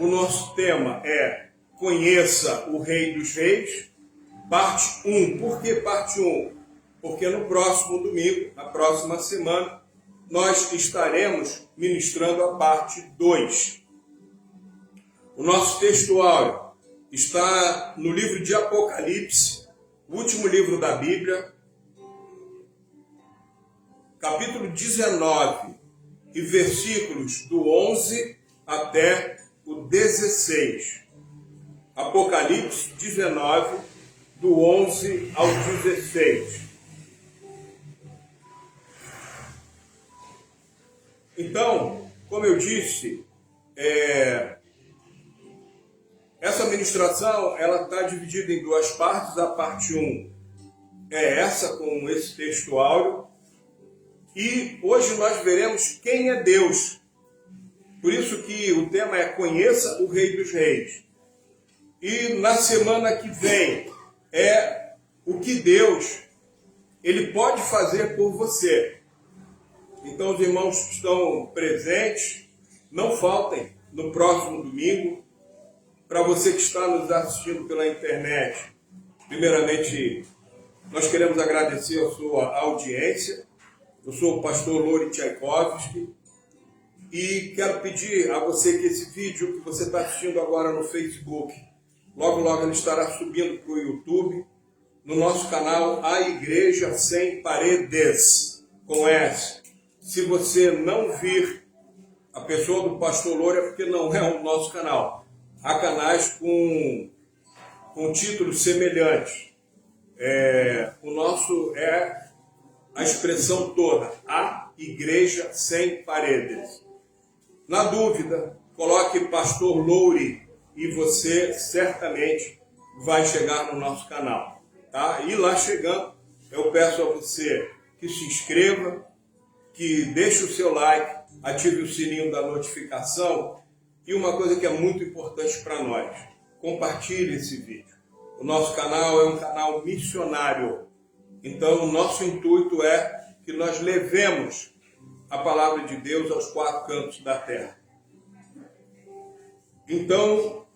O nosso tema é Conheça o Rei dos Reis, parte 1. Por que parte 1? Porque no próximo domingo, na próxima semana, nós estaremos ministrando a parte 2. O nosso texto áureo está no livro de Apocalipse, o último livro da Bíblia, capítulo 19, e versículos do 11 até o 16. Apocalipse 19, do 11 ao 16. Então, como eu disse, essa ministração ela está dividida em duas partes. A parte 1 é essa, com esse texto áureo. E hoje nós veremos quem é Deus. Por isso que o tema é Conheça o Rei dos Reis. E na semana que vem é o que Deus ele pode fazer por você. Então os irmãos que estão presentes, não faltem no próximo domingo. Para você que está nos assistindo pela internet, primeiramente nós queremos agradecer a sua audiência. Eu sou o pastor Louri Tchaikovsky e quero pedir a você que esse vídeo que você está assistindo agora no Facebook, logo logo ele estará subindo para o YouTube, no nosso canal A Igreja Sem Paredes, com S. Se você não vir a pessoa do pastor Louri é porque não é o nosso canal. Há canais com títulos semelhantes. O nosso é a expressão toda, A Igreja Sem Paredes. Na dúvida, coloque Pastor Louri e você certamente vai chegar no nosso canal. Tá? E lá chegando, eu peço a você que se inscreva, que deixe o seu like, ative o sininho da notificação e uma coisa que é muito importante para nós, compartilhe esse vídeo. O nosso canal é um canal missionário. Então, o nosso intuito é que nós levemos a palavra de Deus aos quatro cantos da terra. Então,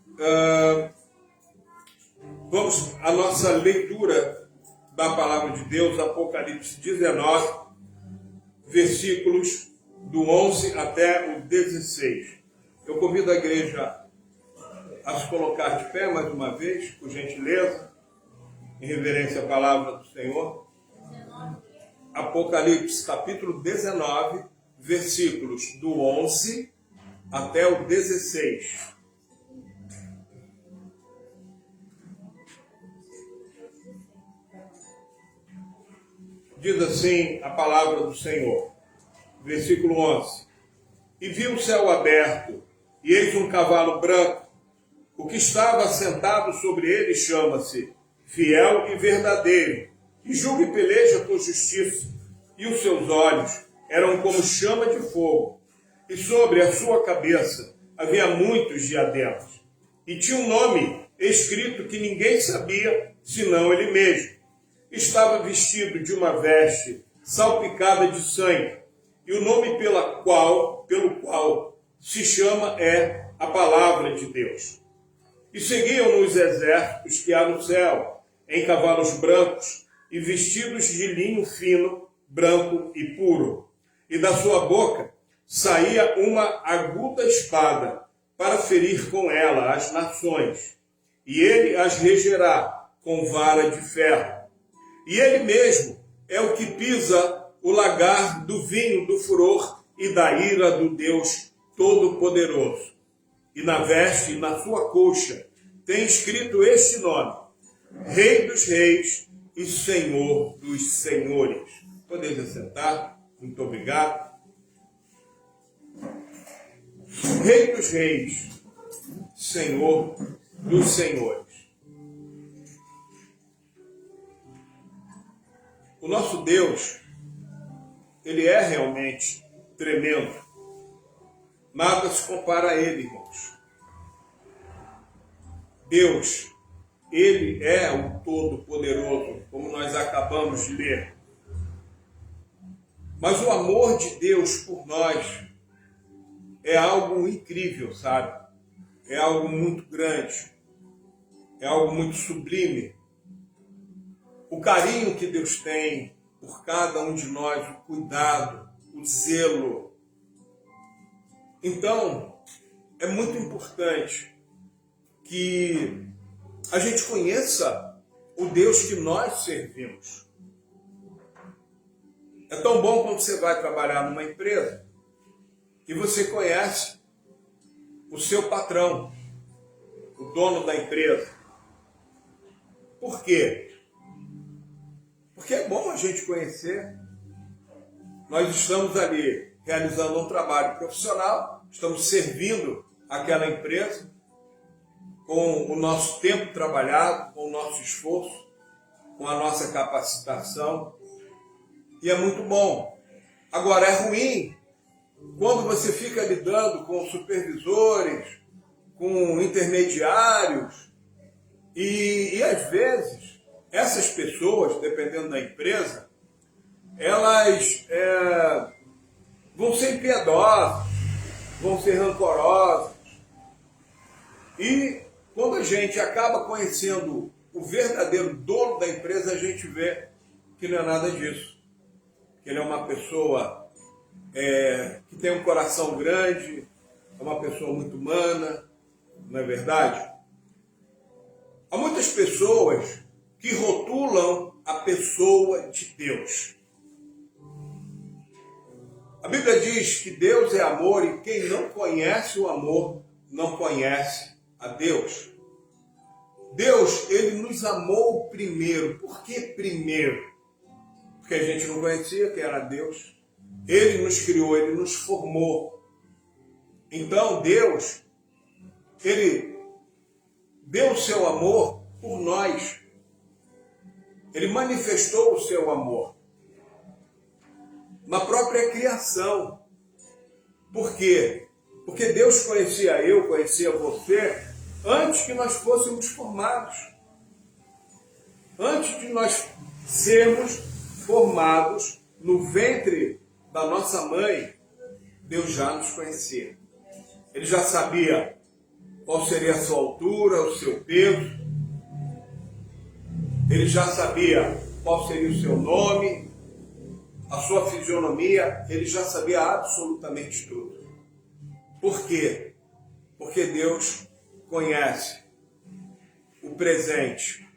vamos à nossa leitura da palavra de Deus, Apocalipse 19, versículos do 11 até o 16. Eu convido a igreja a se colocar de pé mais uma vez, por gentileza, em reverência à palavra do Senhor. Apocalipse capítulo 19, versículos do 11 até o 16. Diz assim a palavra do Senhor, versículo 11. E vi o céu aberto, e eis um cavalo branco. O que estava sentado sobre ele chama-se Fiel e Verdadeiro, e julga e peleja com justiça, e os seus olhos eram como chama de fogo, e sobre a sua cabeça havia muitos diademas, e tinha um nome escrito que ninguém sabia, senão ele mesmo. Estava vestido de uma veste salpicada de sangue, e o nome pelo qual se chama é a Palavra de Deus. E seguiam-no os exércitos que há no céu, em cavalos brancos e vestidos de linho fino, branco e puro. E da sua boca saía uma aguda espada, para ferir com ela as nações. E ele as regerá com vara de ferro. E ele mesmo é o que pisa o lagar do vinho do furor e da ira do Deus Todo-Poderoso. E na veste e na sua coxa tem escrito este nome: Rei dos Reis e Senhor dos Senhores. Podeis assentar? Muito obrigado. Rei dos Reis, Senhor dos Senhores. O nosso Deus, ele é realmente tremendo. Nada se compara a ele, irmãos. Deus, ele é o Todo-Poderoso, como nós acabamos de ler. Mas o amor de Deus por nós é algo incrível, sabe? é algo muito grande, é algo muito sublime. O carinho que Deus tem por cada um de nós, o cuidado, o zelo. Então, é muito importante que a gente conheça o Deus que nós servimos. É tão bom quando você vai trabalhar numa empresa e você conhece o seu patrão, o dono da empresa. Por quê? Porque é bom a gente conhecer. Nós estamos ali realizando um trabalho profissional, estamos servindo aquela empresa com o nosso tempo trabalhado, com o nosso esforço, com a nossa capacitação. E é muito bom. Agora, é ruim quando você fica lidando com supervisores, com intermediários, e às vezes essas pessoas, dependendo da empresa, elas vão ser impiedosas, vão ser rancorosas. E quando a gente acaba conhecendo o verdadeiro dono da empresa, a gente vê que não é nada disso. Que ele é uma pessoa que tem um coração grande, é uma pessoa muito humana, não é verdade? Há muitas pessoas que rotulam a pessoa de Deus. A Bíblia diz que Deus é amor e quem não conhece o amor não conhece a Deus. Deus, ele nos amou primeiro. Por que primeiro? Porque a gente não conhecia quem era Deus. Ele nos criou, ele nos formou. Então Deus, ele deu o seu amor por nós. Ele manifestou o seu amor na própria criação. Por quê? Porque Deus conhecia eu, conhecia você, antes que nós fôssemos formados. Antes de nós sermos formados no ventre da nossa mãe, Deus já nos conhecia. Ele já sabia qual seria a sua altura, o seu peso. Ele já sabia qual seria o seu nome, a sua fisionomia. Ele já sabia absolutamente tudo. Por quê? Porque Deus conhece o presente,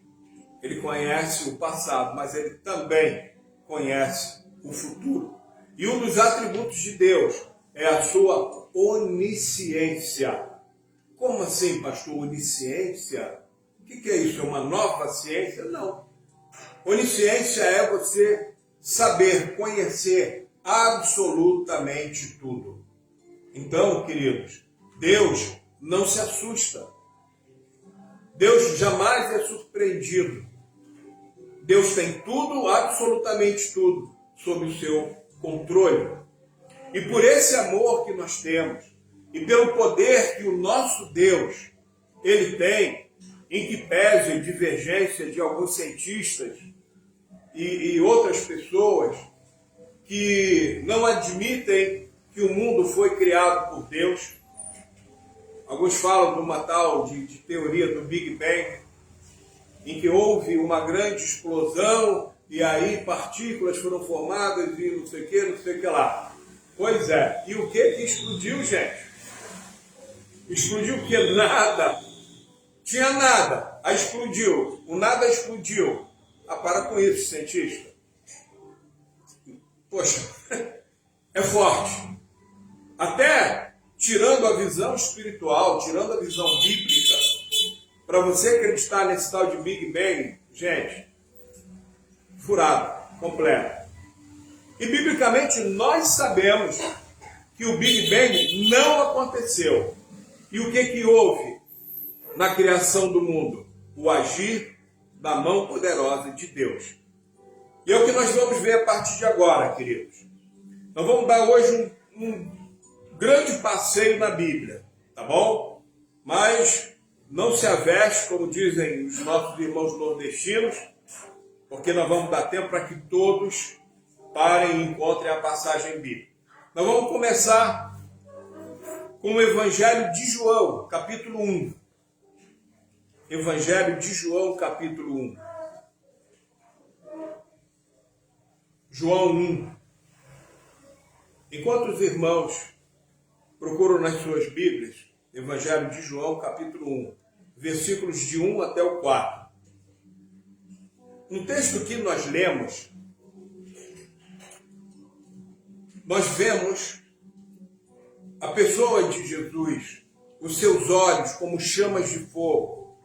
ele conhece o passado, mas ele também conhece o futuro. E um dos atributos de Deus é a sua onisciência. Como assim, pastor, onisciência? O que é isso? É uma nova ciência? Não. Onisciência é você saber, conhecer absolutamente tudo. Então, queridos, Deus não se assusta. Deus jamais é surpreendido. Deus tem tudo, absolutamente tudo, sob o seu controle. E por esse amor que nós temos, e pelo poder que o nosso Deus, ele tem, em que pese a divergência de alguns cientistas e outras pessoas que não admitem que o mundo foi criado por Deus. Alguns falam de uma tal de teoria do Big Bang, em que houve uma grande explosão e aí partículas foram formadas e não sei o que lá. Pois é, e o que explodiu, gente? Explodiu o que? Nada. Tinha nada, aí explodiu. O nada explodiu. Ah, para com isso, cientista. Poxa, é forte. Até tirando a visão espiritual, tirando a visão bíblica, para você acreditar nesse tal de Big Bang, gente, furado, completo. E biblicamente nós sabemos que o Big Bang não aconteceu. E o que houve na criação do mundo? O agir da mão poderosa de Deus. E é o que nós vamos ver a partir de agora, queridos. Nós vamos dar hoje um grande passeio na Bíblia, tá bom? Mas não se aveste, como dizem os nossos irmãos nordestinos, porque nós vamos dar tempo para que todos parem e encontrem a passagem bíblica. Nós vamos começar com com o Evangelho de João, capítulo 1. Evangelho de João, capítulo 1. João 1. Enquanto os irmãos procuram nas suas Bíblias, Evangelho de João, capítulo 1, versículos de 1 até o 4. No texto que nós lemos, nós vemos a pessoa de Jesus, os seus olhos como chamas de fogo,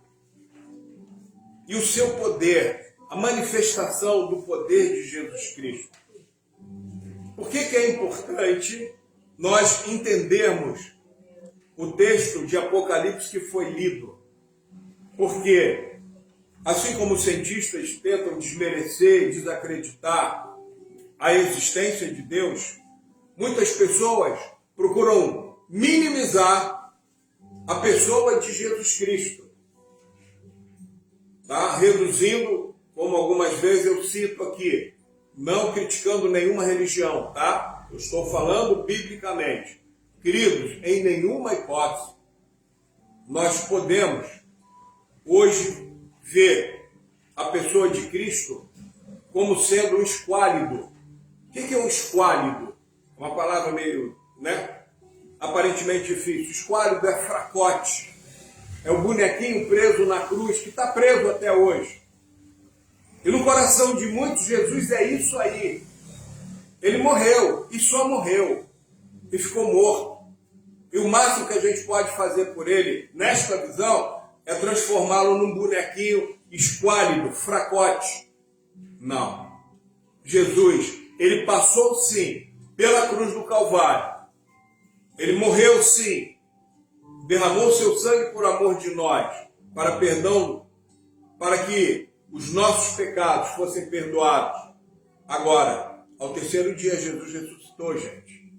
e o seu poder, a manifestação do poder de Jesus Cristo. Por que é importante nós entendermos o texto de Apocalipse que foi lido? Porque, assim como os cientistas tentam desmerecer e desacreditar a existência de Deus, muitas pessoas procuram minimizar a pessoa de Jesus Cristo, tá? Reduzindo, como algumas vezes eu cito aqui, não criticando nenhuma religião, tá? Eu estou falando biblicamente. Queridos, em nenhuma hipótese nós podemos hoje ver a pessoa de Cristo como sendo um esquálido. O que é um esquálido? Uma palavra meio, aparentemente difícil. Esquálido é fracote. É o bonequinho preso na cruz, que está preso até hoje. E no coração de muitos, Jesus é isso aí. Ele morreu, e só morreu. E ficou morto. E o máximo que a gente pode fazer por ele, nesta visão, é transformá-lo num bonequinho esquálido, fracote. Não. Jesus, ele passou sim pela cruz do Calvário. Ele morreu sim. Derramou seu sangue por amor de nós, para perdão, para que os nossos pecados fossem perdoados. Agora, ao terceiro dia, Jesus ressuscitou, gente.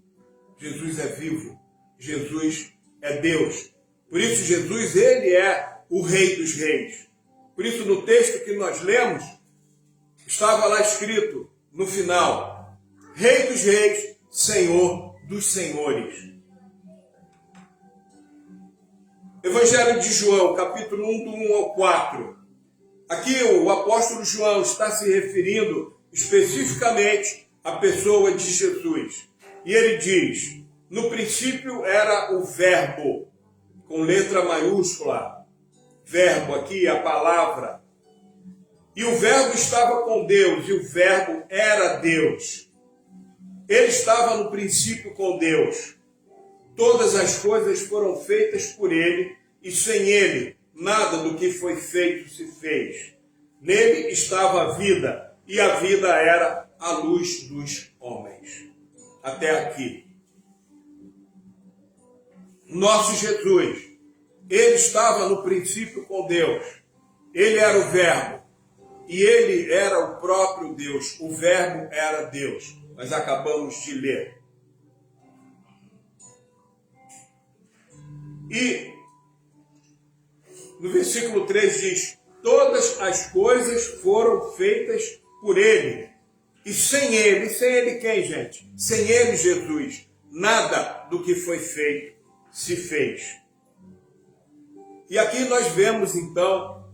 Jesus é vivo. Jesus é Deus. Por isso, Jesus, ele é o Rei dos Reis. Por isso, no texto que nós lemos, estava lá escrito, no final, Rei dos Reis, Senhor dos Senhores. Evangelho de João, capítulo 1, do 1 ao 4. Aqui o apóstolo João está se referindo especificamente à pessoa de Jesus. E ele diz, no princípio era o verbo, com letra maiúscula. Verbo aqui, a palavra. E o verbo estava com Deus, e o verbo era Deus. Ele estava no princípio com Deus. Todas as coisas foram feitas por ele, e sem ele, nada do que foi feito se fez. Nele estava a vida, e a vida era a luz dos homens. Até aqui. Nosso Jesus, ele estava no princípio com Deus. Ele era o verbo, e ele era o próprio Deus. O verbo era Deus. Nós acabamos de ler. E no versículo 3 diz, todas as coisas foram feitas por ele. E sem ele quem, gente? Sem ele, Jesus, nada do que foi feito se fez. E aqui nós vemos, então,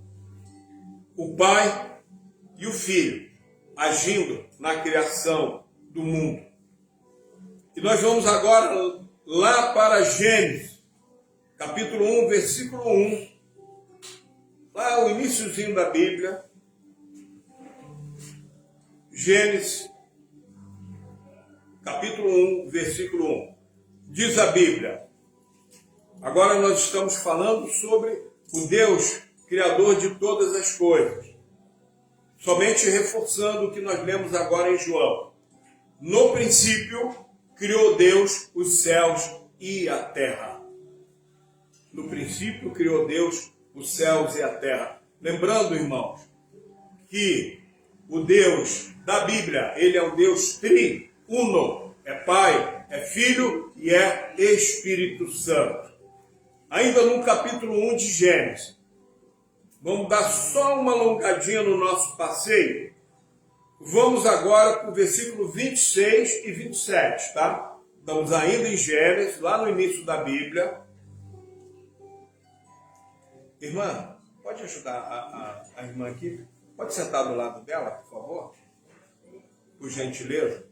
o Pai e o Filho agindo na criação do mundo. E nós vamos agora lá para Gênesis, capítulo 1, versículo 1. Lá o iniciozinho da Bíblia. Gênesis, capítulo 1, versículo 1. Diz a Bíblia. Agora nós estamos falando sobre o Deus Criador de todas as coisas. Somente reforçando o que nós lemos agora em João. No princípio, criou Deus os céus e a terra. No princípio, criou Deus os céus e a terra. Lembrando, irmãos, que o Deus da Bíblia, ele é o Deus triuno. É Pai, é Filho e é Espírito Santo. Ainda no capítulo 1 de Gênesis. Vamos dar só uma alongadinha no nosso passeio. Vamos agora para o versículo 26 e 27, tá? Estamos ainda em Gênesis, lá no início da Bíblia. Irmã, pode ajudar a irmã aqui? Pode sentar do lado dela, por favor? Por gentileza.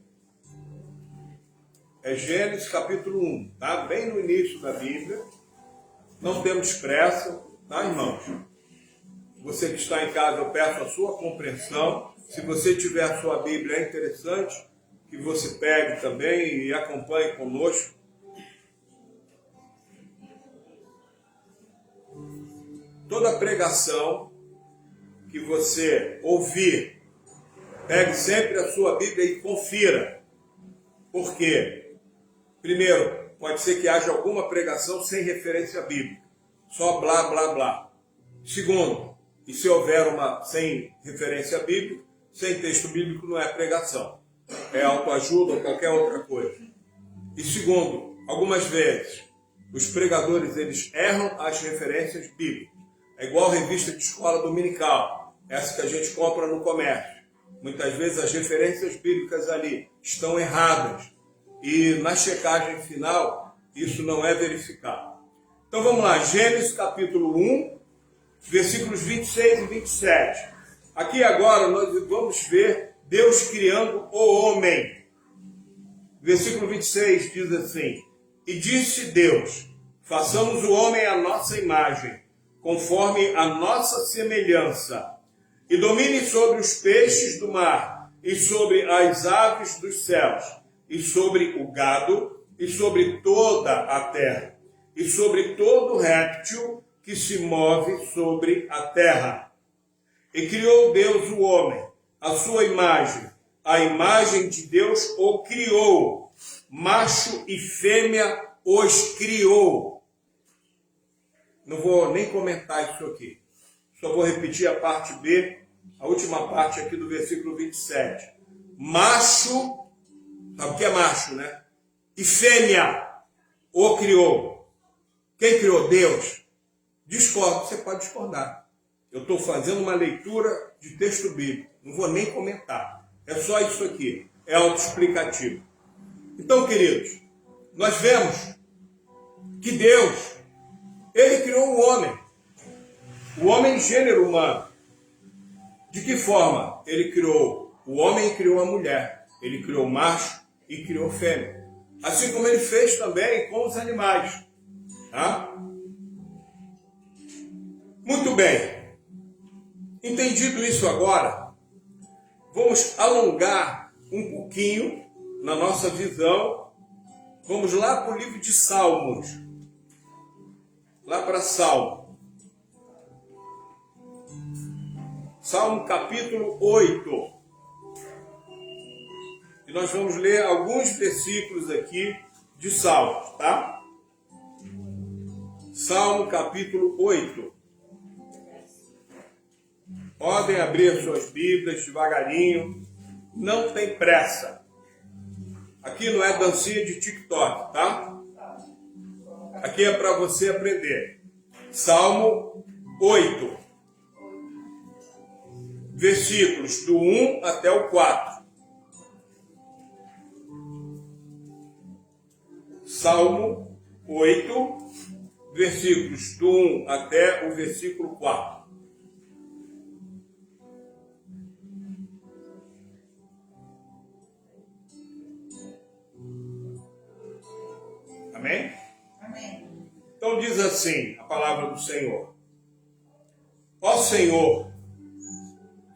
É Gênesis capítulo 1, tá? Bem no início da Bíblia. Não temos pressa, tá, irmãos? Você que está em casa, eu peço a sua compreensão. Se você tiver a sua Bíblia, é interessante que você pegue também e acompanhe conosco. Toda pregação que você ouvir, pegue sempre a sua Bíblia e confira. Por quê? Primeiro, pode ser que haja alguma pregação sem referência bíblica. Só blá, blá, blá. Segundo, e se houver uma sem referência bíblica, sem texto bíblico não é pregação. É autoajuda ou qualquer outra coisa. E segundo, algumas vezes, os pregadores eles erram as referências bíblicas. É igual a revista de escola dominical, essa que a gente compra no comércio. Muitas vezes as referências bíblicas ali estão erradas. E na checagem final, isso não é verificado. Então vamos lá, Gênesis capítulo 1, versículos 26 e 27. Aqui agora nós vamos ver Deus criando o homem. Versículo 26 diz assim: E disse Deus, façamos o homem à nossa imagem, conforme a nossa semelhança, e domine sobre os peixes do mar, e sobre as aves dos céus, e sobre o gado, e sobre toda a terra, e sobre todo réptil que se move sobre a terra. E criou Deus o homem, a sua imagem, a imagem de Deus o criou, macho e fêmea os criou. Não vou nem comentar isso aqui, só vou repetir a parte B, a última parte aqui do versículo 27. Macho, sabe o que é macho, né? E fêmea o criou. Quem criou? Deus. Discordo, você pode discordar. Eu estou fazendo uma leitura de texto bíblico, não vou nem comentar. É só isso aqui, é autoexplicativo. Então, queridos, nós vemos que Deus, Ele criou o homem gênero humano. De que forma? Ele criou o homem e criou a mulher. Ele criou o macho e criou a fêmea. Assim como Ele fez também com os animais. Tá? Muito bem. Entendido isso agora, vamos alongar um pouquinho na nossa visão. Vamos lá para o livro de Salmos. Lá para Salmo. Salmo capítulo 8. E nós vamos ler alguns versículos aqui de Salmos, tá? Salmo capítulo 8. Podem abrir suas Bíblias devagarinho. Não tem pressa. Aqui não é dancinha de TikTok, tá? Aqui é para você aprender. Salmo 8. Versículos do 1 até o 4. Salmo 8, versículos do 1 até o versículo 4. Amém? Amém. Então diz assim a palavra do Senhor. Ó Senhor,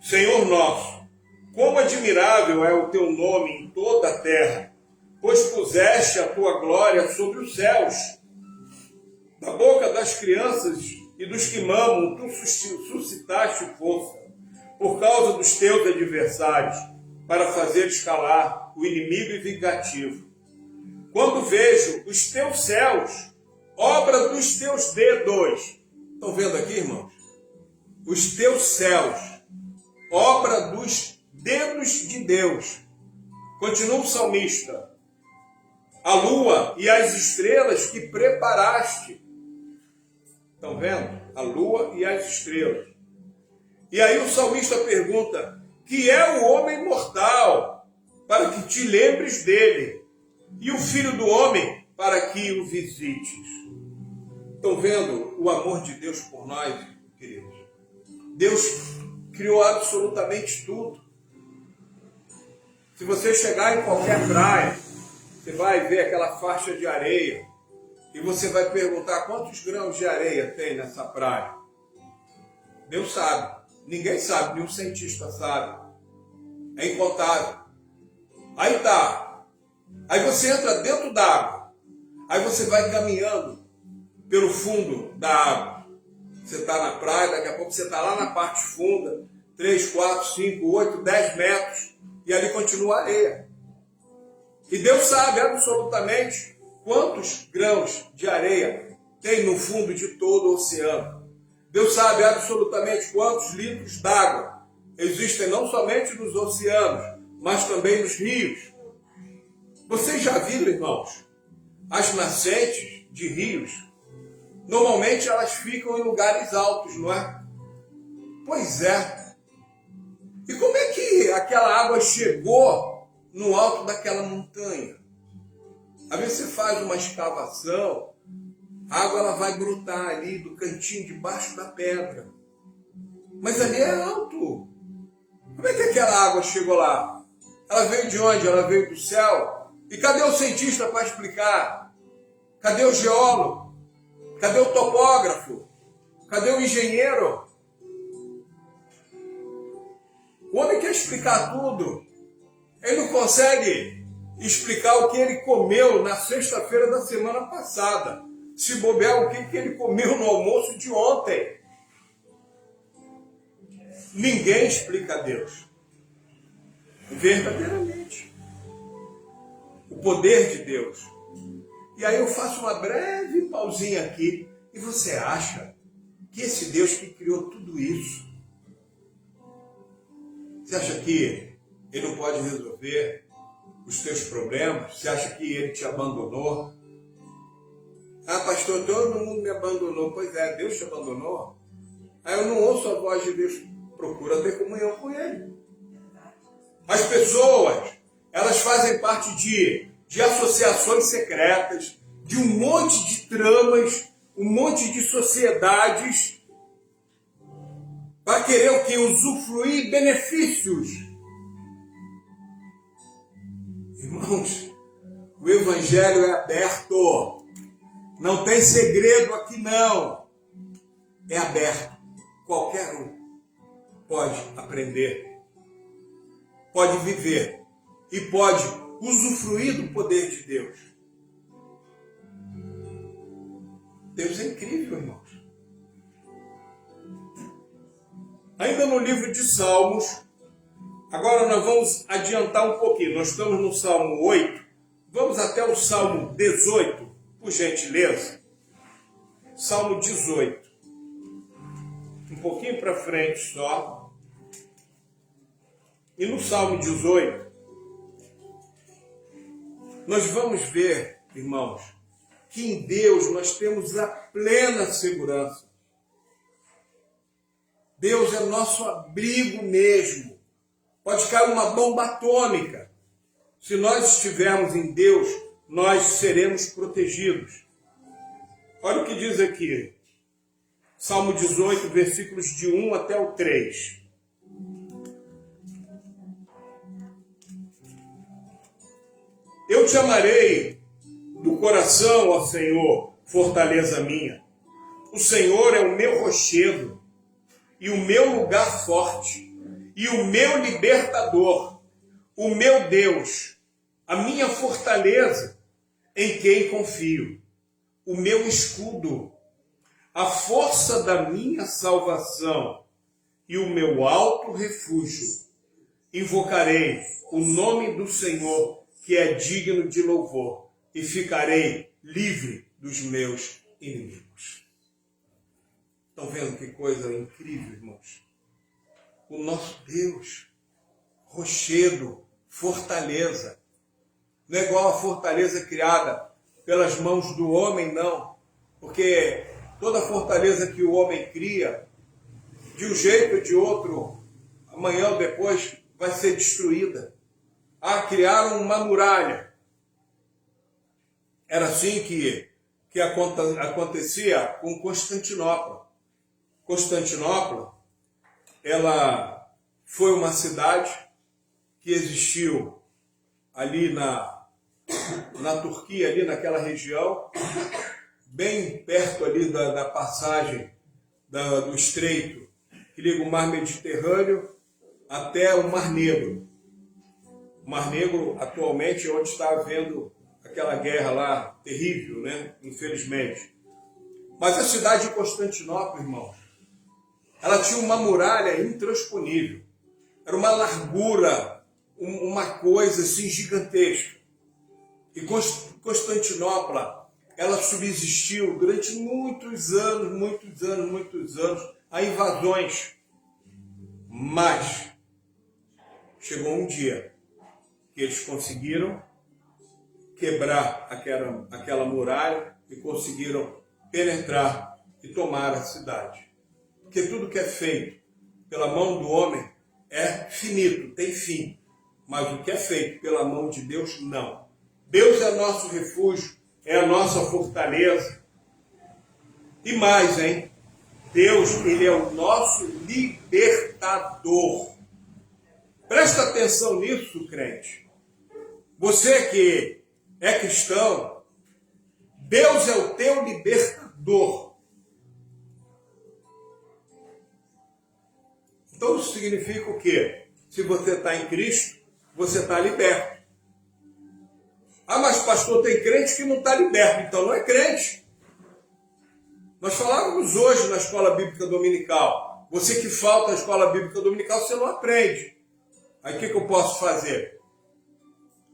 Senhor nosso, quão admirável é o teu nome em toda a terra, pois puseste a tua glória sobre os céus. Da boca das crianças e dos que mamam, tu suscitaste força, por causa dos teus adversários, para fazer escalar o inimigo e vingativo. Quando vejo os teus céus, obra dos teus dedos. Estão vendo aqui, irmãos? Os teus céus, obra dos dedos de Deus. Continua o salmista. A lua e as estrelas que preparaste. Estão vendo? A lua e as estrelas. E aí o salmista pergunta: que é o homem mortal, para que te lembres dele, e o Filho do Homem para que o visites. Estão vendo o amor de Deus por nós, queridos? Deus criou absolutamente tudo. Se você chegar em qualquer praia, você vai ver aquela faixa de areia e você vai perguntar quantos grãos de areia tem nessa praia. Deus sabe. Ninguém sabe, nenhum cientista sabe. É incontável. Aí tá. Aí você entra dentro d'água. Aí você vai caminhando pelo fundo da água. Você está na praia, daqui a pouco você está lá na parte funda, 3, 4, 5, 8, 10 metros, e ali continua a areia. E Deus sabe absolutamente quantos grãos de areia tem no fundo de todo o oceano. Deus sabe absolutamente quantos litros d'água existem não somente nos oceanos, mas também nos rios. Vocês já viram, irmãos, as nascentes de rios? Normalmente elas ficam em lugares altos, não é? Pois é. E como é que aquela água chegou no alto daquela montanha? Às vezes você faz uma escavação, a água ela vai brotar ali do cantinho debaixo da pedra. Mas ali é alto. Como é que aquela água chegou lá? Ela veio de onde? Ela veio do céu? E cadê o cientista para explicar? Cadê o geólogo? Cadê o topógrafo? Cadê o engenheiro? O homem quer explicar tudo. Ele não consegue explicar o que ele comeu na sexta-feira da semana passada. Se bobear, o que ele comeu no almoço de ontem. Ninguém explica a Deus. Verdadeiramente. O poder de Deus. E aí eu faço uma breve pausinha aqui. E você acha que esse Deus que criou tudo isso, você acha que ele não pode resolver os teus problemas? Você acha que ele te abandonou? Ah, pastor, todo mundo me abandonou. Pois é, Deus te abandonou? Aí eu não ouço a voz de Deus. Procura ter comunhão com ele. As pessoas, elas fazem parte de associações secretas, de um monte de tramas, um monte de sociedades, para querer o quê? Usufruir benefícios. Irmãos, o Evangelho é aberto. Não tem segredo aqui não. É aberto. Qualquer um pode aprender, pode viver e pode usufruir do poder de Deus. Deus é incrível, irmãos. Ainda no livro de Salmos, agora nós vamos adiantar um pouquinho. Nós estamos no Salmo 8, vamos até o Salmo 18, por gentileza. Salmo 18. Um pouquinho para frente só. E no Salmo 18, nós vamos ver, irmãos, que em Deus nós temos a plena segurança. Deus é nosso abrigo mesmo. Pode cair uma bomba atômica. Se nós estivermos em Deus, nós seremos protegidos. Olha o que diz aqui. Salmo 18, versículos de 1 até o 3. Eu te amarei do coração, ó Senhor, fortaleza minha. O Senhor é o meu rochedo e o meu lugar forte e o meu libertador, o meu Deus, a minha fortaleza, em quem confio, o meu escudo, a força da minha salvação e o meu alto refúgio. Invocarei o nome do Senhor, que é digno de louvor, e ficarei livre dos meus inimigos. Estão vendo que coisa incrível, irmãos? O nosso Deus, rochedo, fortaleza. Não é igual a fortaleza criada pelas mãos do homem, não. Porque toda fortaleza que o homem cria, de um jeito ou de outro, amanhã ou depois vai ser destruída. Ah, criaram uma muralha. Era assim que acontecia com Constantinopla. Constantinopla, ela foi uma cidade que existiu ali na Turquia, ali naquela região, bem perto ali da passagem do estreito que liga o mar Mediterrâneo até o Mar Negro. O Mar Negro atualmente é onde está havendo aquela guerra lá terrível, né? Infelizmente. Mas a cidade de Constantinopla, irmão, ela tinha uma muralha intransponível. Era uma largura, uma coisa assim gigantesca. E Constantinopla, ela subsistiu durante muitos anos, a invasões. Mas chegou um dia que eles conseguiram quebrar aquela muralha e conseguiram penetrar e tomar a cidade. Porque tudo que é feito pela mão do homem é finito, tem fim. Mas o que é feito pela mão de Deus, não. Deus é nosso refúgio, é a nossa fortaleza. E mais, hein? Deus, Ele é o nosso libertador. Presta atenção nisso, crente. Você que é cristão, Deus é o teu libertador. Então isso significa o quê? Se você está em Cristo, você está liberto. Ah, mas pastor, tem crente que não está liberto, então não é crente. Nós falávamos hoje na escola bíblica dominical. Você que falta a escola bíblica dominical, você não aprende. Aí o que eu posso fazer?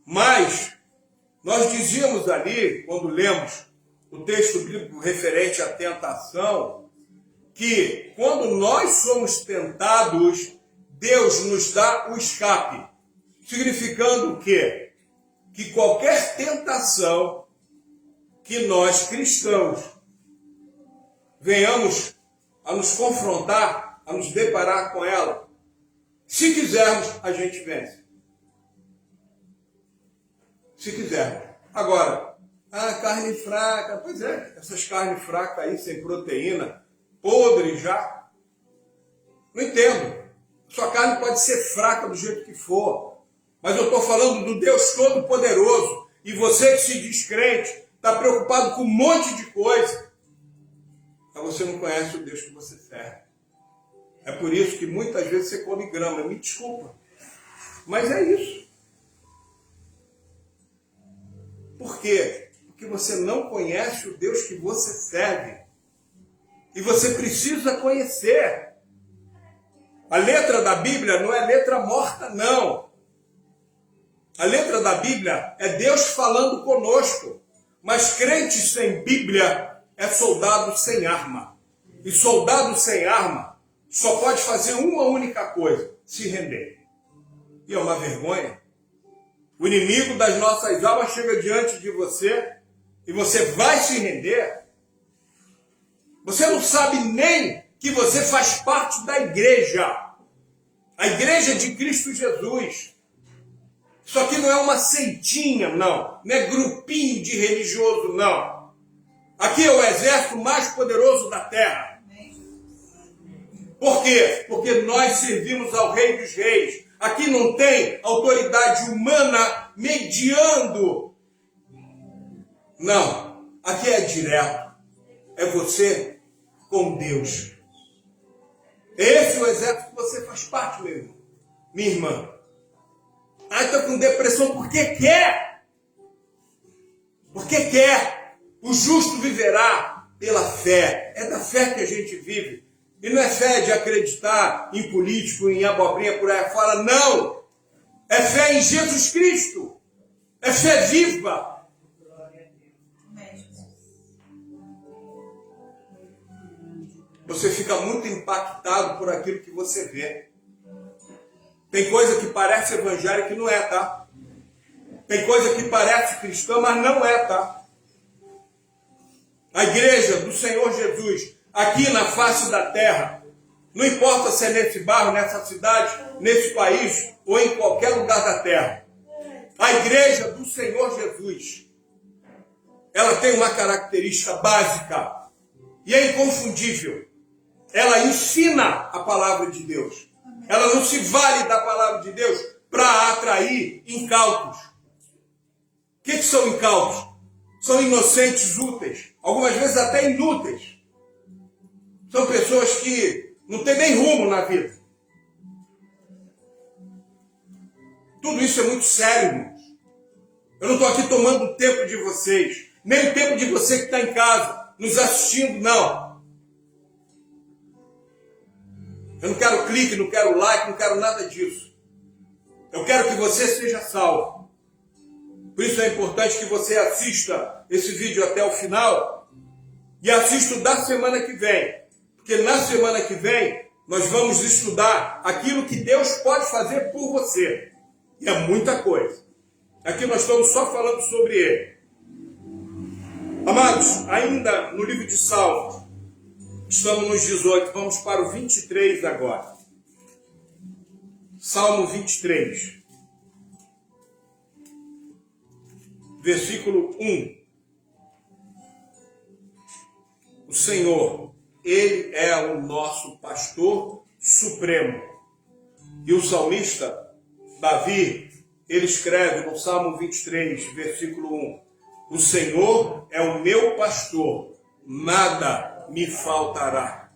Mas nós dizíamos ali, quando lemos o texto bíblico referente à tentação, que quando nós somos tentados, Deus nos dá o escape. Significando o quê? Que qualquer tentação que nós cristãos venhamos a nos confrontar, a nos deparar com ela, se quisermos, a gente vence. Se quisermos. Agora, carne fraca, pois é, essas carnes fracas aí, sem proteína, podre já. Não entendo. Sua carne pode ser fraca do jeito que for, mas eu estou falando do Deus Todo-Poderoso. E você que se diz crente, está preocupado com um monte de coisa, mas você não conhece o Deus que você serve. É por isso que muitas vezes você come grama. Me desculpa, mas é isso. Por quê? Porque você não conhece o Deus que você serve. E você precisa conhecer. A letra da Bíblia não é letra morta, não. A letra da Bíblia é Deus falando conosco. Mas crente sem Bíblia é soldado sem arma. E soldado sem arma só pode fazer uma única coisa: se render. E é uma vergonha. O inimigo das nossas almas chega diante de você e você vai se render. Você não sabe nem que você faz parte da igreja. A igreja de Cristo Jesus. Isso aqui não é uma seitinha, não. Não é grupinho de religioso, não. Aqui é o exército mais poderoso da terra. Por quê? Porque nós servimos ao Rei dos Reis. Aqui não tem autoridade humana mediando. Não. Aqui é direto. É você com Deus. Esse é o exército que você faz parte, meu irmão. Minha irmã. Está com depressão porque quer. Porque quer. O justo viverá pela fé. É da fé que a gente vive. E não é fé de acreditar em político, em abobrinha por aí fora, não. É fé em Jesus Cristo. É fé viva. Você fica muito impactado por aquilo que você vê. Tem coisa que parece evangélica e não é, tá? Tem coisa que parece cristã, mas não é, tá? A igreja do Senhor Jesus, aqui na face da terra, não importa se é nesse bairro, nessa cidade, nesse país ou em qualquer lugar da terra. A igreja do Senhor Jesus ela tem uma característica básica e é inconfundível. Ela ensina a palavra de Deus. Ela não se vale da palavra de Deus para atrair incautos. O que são incautos? São inocentes úteis, algumas vezes até inúteis. São pessoas que não têm nem rumo na vida. Tudo isso é muito sério, irmãos. Eu não estou aqui tomando o tempo de vocês, nem o tempo de você que está em casa, nos assistindo, não. Eu não quero clique, não quero like, não quero nada disso. Eu quero que você seja salvo. Por isso é importante que você assista esse vídeo até o final e assista o da semana que vem. Porque na semana que vem nós vamos estudar aquilo que Deus pode fazer por você. E é muita coisa. Aqui nós estamos só falando sobre ele. Amados, ainda no livro de Salmos, estamos nos 18, vamos para o 23 agora. Salmo 23. Versículo 1. O Senhor, Ele é o nosso pastor supremo. E o salmista, Davi, ele escreve no Salmo 23, versículo 1. O Senhor é o meu pastor, nada me faltará.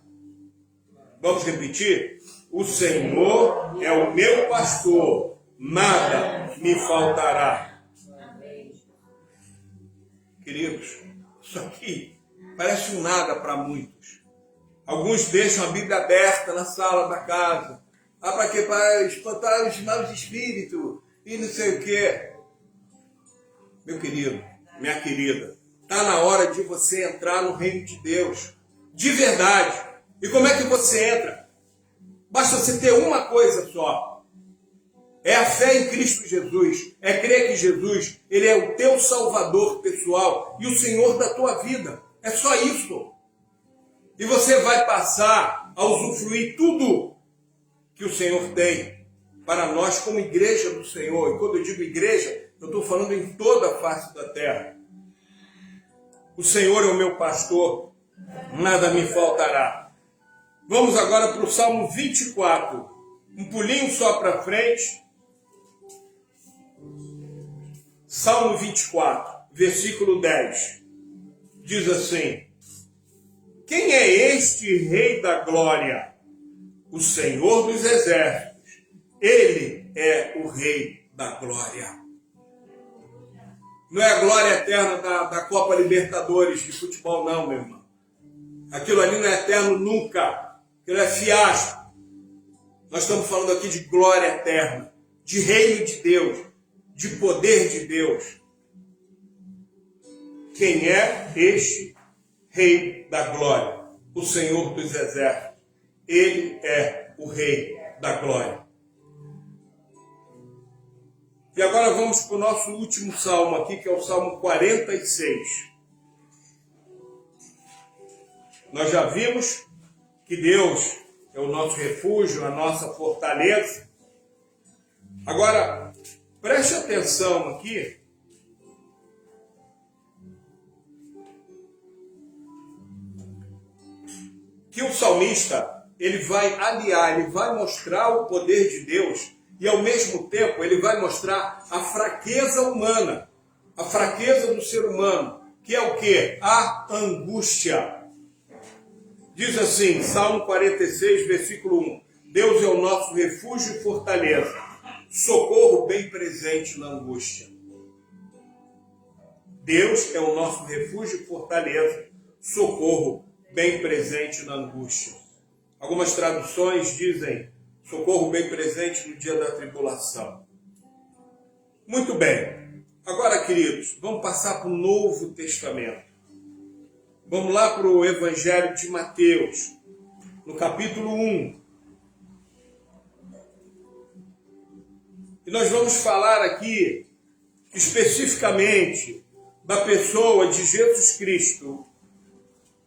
Vamos repetir? O Senhor é o meu pastor, nada me faltará. Queridos, isso aqui parece um nada para muitos. Alguns deixam a Bíblia aberta na sala da casa. Para quê? Para espantar os maus espíritos e não sei o quê. Meu querido, minha querida, está na hora de você entrar no reino de Deus, de verdade. E como é que você entra? Basta você ter uma coisa só. É a fé em Cristo Jesus. É crer que Jesus, Ele é o teu Salvador pessoal e o Senhor da tua vida. É só isso. E você vai passar a usufruir tudo que o Senhor tem para nós como igreja do Senhor. E quando eu digo igreja, eu estou falando em toda a face da terra. O Senhor é o meu pastor, nada me faltará. Vamos agora para o Salmo 24. Um pulinho só para frente. Salmo 24, versículo 10. Diz assim: quem é este Rei da Glória? O Senhor dos Exércitos. Ele é o Rei da Glória. Não é a glória eterna da Copa Libertadores de futebol, não, meu irmão. Aquilo ali não é eterno nunca. Aquilo é fiasco. Nós estamos falando aqui de glória eterna, de reino de Deus, de poder de Deus. Quem é este Rei da Glória? O Senhor dos Exércitos. Ele é o Rei da Glória. E agora vamos para o nosso último salmo aqui, que é o Salmo 46. Nós já vimos que Deus é o nosso refúgio, a nossa fortaleza. Agora, preste atenção aqui. Que o salmista, ele vai aliar, ele vai mostrar o poder de Deus e ao mesmo tempo ele vai mostrar a fraqueza humana, a fraqueza do ser humano, que é o quê? A angústia. Diz assim, Salmo 46, versículo 1. Deus é o nosso refúgio e fortaleza, socorro bem presente na angústia. Deus é o nosso refúgio e fortaleza, socorro bem presente na angústia. Algumas traduções dizem socorro bem presente no dia da tribulação. Muito bem. Agora, queridos, vamos passar para o Novo Testamento. Vamos lá para o Evangelho de Mateus, no capítulo 1. E nós vamos falar aqui especificamente da pessoa de Jesus Cristo.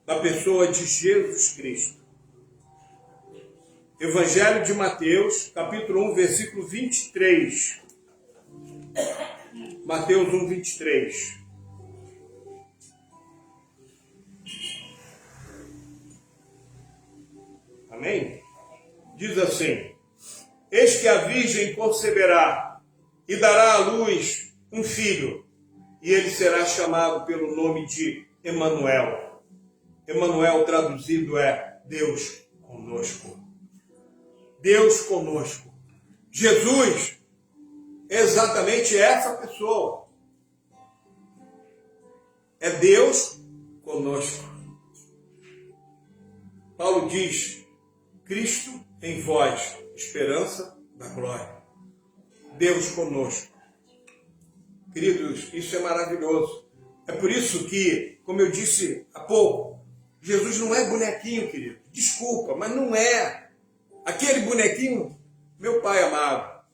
Da pessoa de Jesus Cristo. Evangelho de Mateus, capítulo 1, versículo 23. Mateus 1, 23. Amém? Diz assim: eis que a virgem conceberá e dará à luz um filho, e ele será chamado pelo nome de Emanuel. Emanuel traduzido é Deus conosco. Deus conosco. Jesus é exatamente essa pessoa. É Deus conosco. Paulo diz: Cristo em vós, esperança da glória. Deus conosco. Queridos, isso é maravilhoso. É por isso que, como eu disse há pouco, Jesus não é bonequinho, querido. Desculpa, mas não é. Aquele bonequinho, meu Pai amado.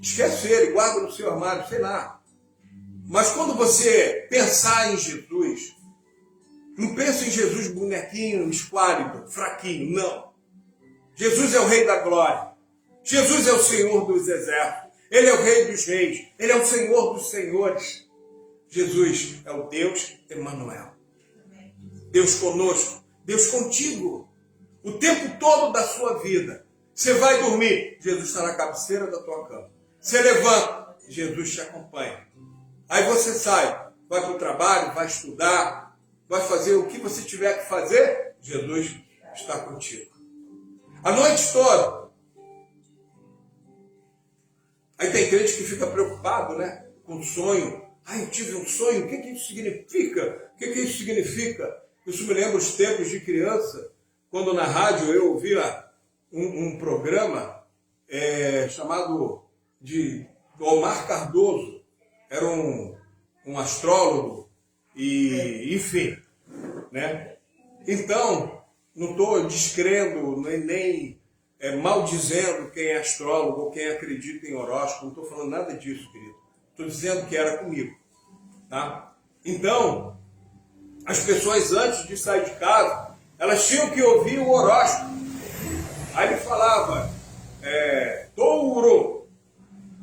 Esquece ele, guarda no seu armário, sei lá. Mas quando você pensar em Jesus, não pense em Jesus bonequinho, esquálido, fraquinho, não. Jesus é o Rei da Glória. Jesus é o Senhor dos Exércitos. Ele é o Rei dos Reis. Ele é o Senhor dos Senhores. Jesus é o Deus Emanuel. Deus conosco. Deus contigo. O tempo todo da sua vida. Você vai dormir, Jesus está na cabeceira da tua cama. Você levanta, Jesus te acompanha. Aí você sai, vai para o trabalho, vai estudar, vai fazer o que você tiver que fazer, Jesus está contigo. A noite toda. Aí tem crente que fica preocupado, né? Com sonho. Eu tive um sonho, o que isso significa? O que isso significa? Isso me lembra os tempos de criança, quando na rádio eu ouvia um programa chamado de Omar Cardoso. Era um astrólogo, e enfim, né? Então, não estou descrendo, nem maldizendo quem é astrólogo ou quem acredita em horóscopo, não estou falando nada disso, querido. Estou dizendo que era comigo, tá? Então, as pessoas antes de sair de casa, elas tinham que ouvir o horóscopo. Aí ele falava, touro.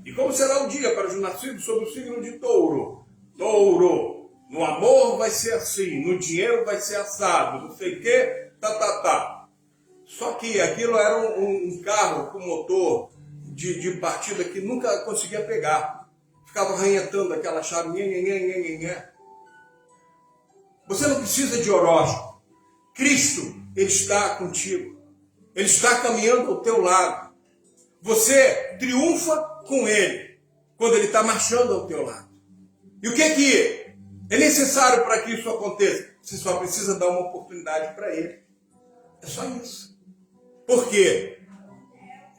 E como será o dia para os nascidos sob o signo de touro? Touro. No amor vai ser assim, no dinheiro vai ser assado, não sei o quê, Só que aquilo era um carro com motor de partida que nunca conseguia pegar. Ficava arranhetando aquela chave. Você não precisa de horóscopo. Cristo, Ele está contigo. Ele está caminhando ao teu lado. Você triunfa com Ele quando Ele está marchando ao teu lado. E o que é necessário para que isso aconteça? Você só precisa dar uma oportunidade para Ele. É só isso. Por quê?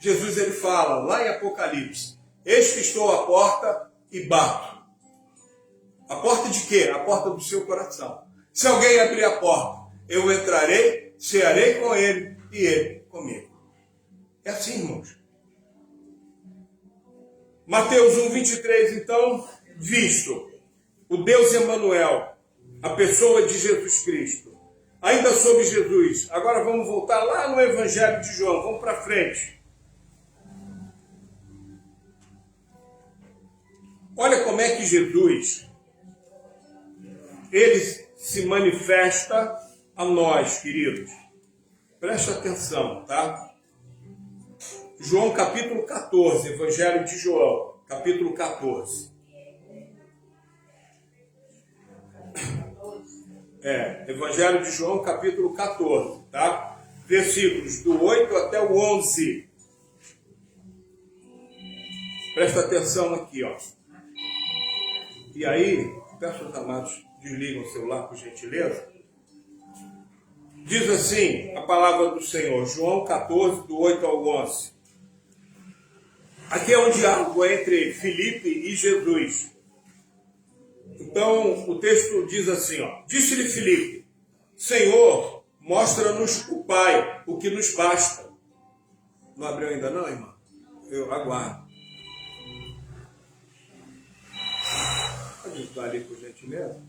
Jesus ele fala lá em Apocalipse: eis que estou à porta e bato. A porta de quê? A porta do seu coração. Se alguém abrir a porta, eu entrarei, cearei com ele e ele comigo. É assim, irmãos. Mateus 1:23, então, visto o Deus Emanuel, a pessoa de Jesus Cristo, ainda sobre Jesus. Agora vamos voltar lá no Evangelho de João, vamos para frente. Olha como é que Jesus, ele se manifesta a nós, queridos. Presta atenção, tá? João capítulo 14, Evangelho de João, capítulo 14. Evangelho de João, capítulo 14, tá? Versículos do 8 até o 11. Presta atenção aqui, ó. E aí, peço aos amados, desligam o celular, por gentileza. Diz assim a palavra do Senhor, João 14, do 8 ao 11. Aqui é um diálogo entre Filipe e Jesus. Então, o texto diz assim, ó. Disse-lhe Filipe: Senhor, mostra-nos o Pai, o que nos basta. Não abriu ainda não, irmão? Eu aguardo. Pode ajudar ali, por gentileza?